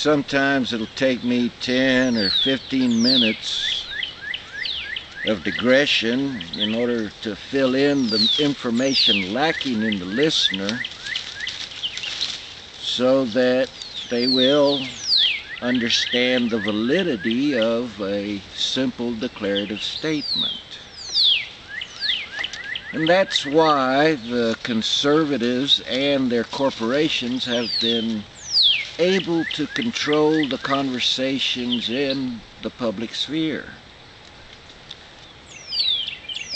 sometimes it'll take me 10 or 15 minutes of digression in order to fill in the information lacking in the listener so that they will understand the validity of a simple declarative statement. And that's why the conservatives and their corporations have been able to control the conversations in the public sphere.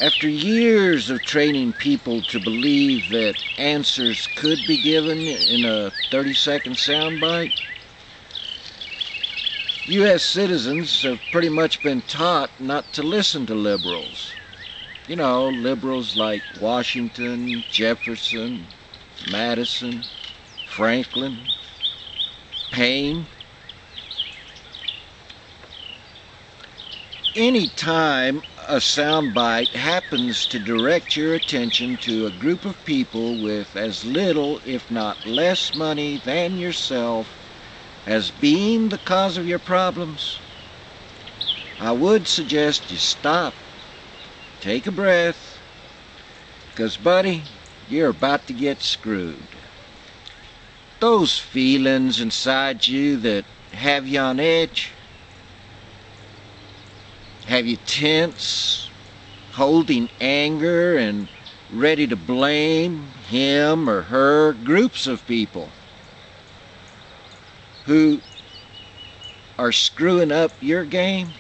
After years of training people to believe that answers could be given in a 30-second soundbite, U.S. citizens have pretty much been taught not to listen to liberals. You know, liberals like Washington, Jefferson, Madison, Franklin, Paine. Anytime a soundbite happens to direct your attention to a group of people with as little, if not less money than yourself as being the cause of your problems, I would suggest you stop, take a breath, because, buddy, you're about to get screwed. Those feelings inside you that have you on edge, have you tense, holding anger and ready to blame him or her, groups of people who are screwing up your game?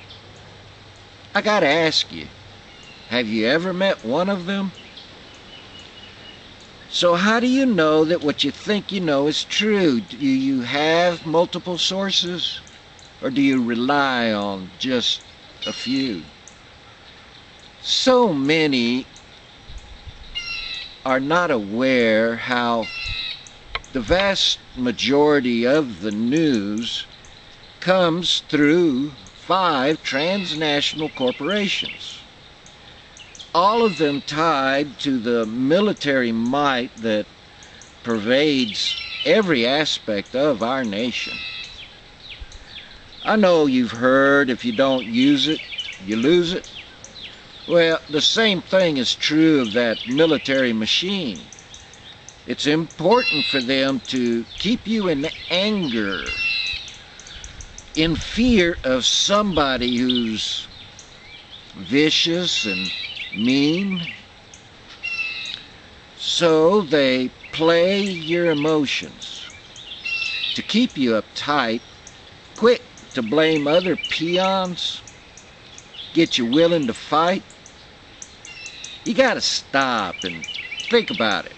I gotta ask you, have you ever met one of them? So how do you know that what you think you know is true? Do you have multiple sources, or do you rely on just a few? So many are not aware how the vast majority of the news comes through 5 transnational corporations, all of them tied to the military might that pervades every aspect of our nation. I know you've heard, if you don't use it, you lose it. Well, the same thing is true of that military machine. It's important for them to keep you in anger, in fear of somebody who's vicious and mean. So they play your emotions to keep you uptight, quick to blame other peons, get you willing to fight. You gotta stop and think about it.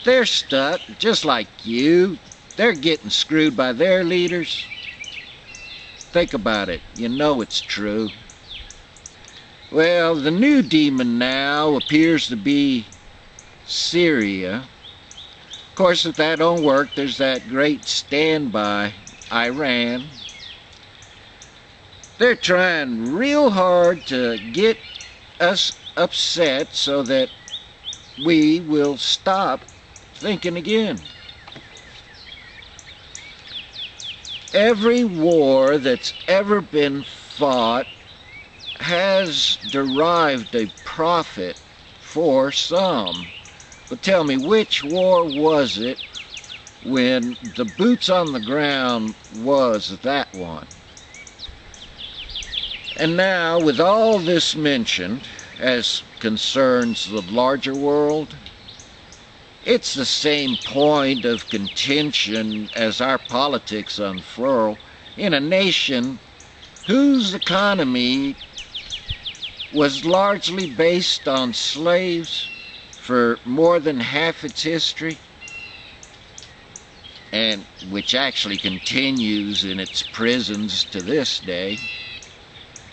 They're stuck just like you. They're getting screwed by their leaders. Think about it. You know it's true. Well, the new demon now appears to be Syria. Of course, if that don't work, there's that great standby, Iran. They're trying real hard to get us upset so that we will stop thinking again. Every war that's ever been fought has derived a profit for some. But tell me, which war was it when the boots on the ground was that one? And now, with all this mentioned as concerns the larger world, it's the same point of contention as our politics unfurl in a nation whose economy was largely based on slaves for more than half its history, and which actually continues in its prisons to this day.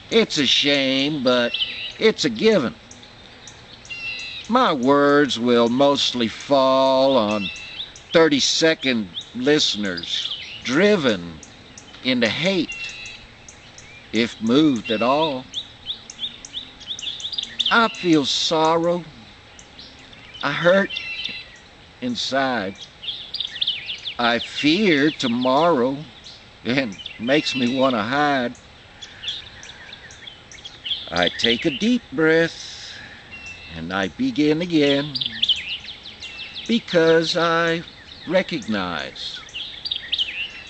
It's a shame, but it's a given. My words will mostly fall on 30-second listeners driven into hate, if moved at all. I feel sorrow. I hurt inside. I fear tomorrow and makes me want to hide. I take a deep breath and I begin again, because I recognize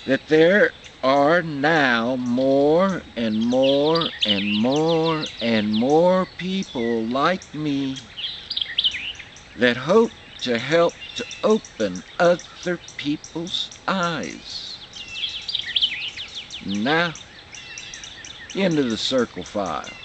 that there are now more and more and more and more people like me that hope to help to open other people's eyes. Now, into the circle file.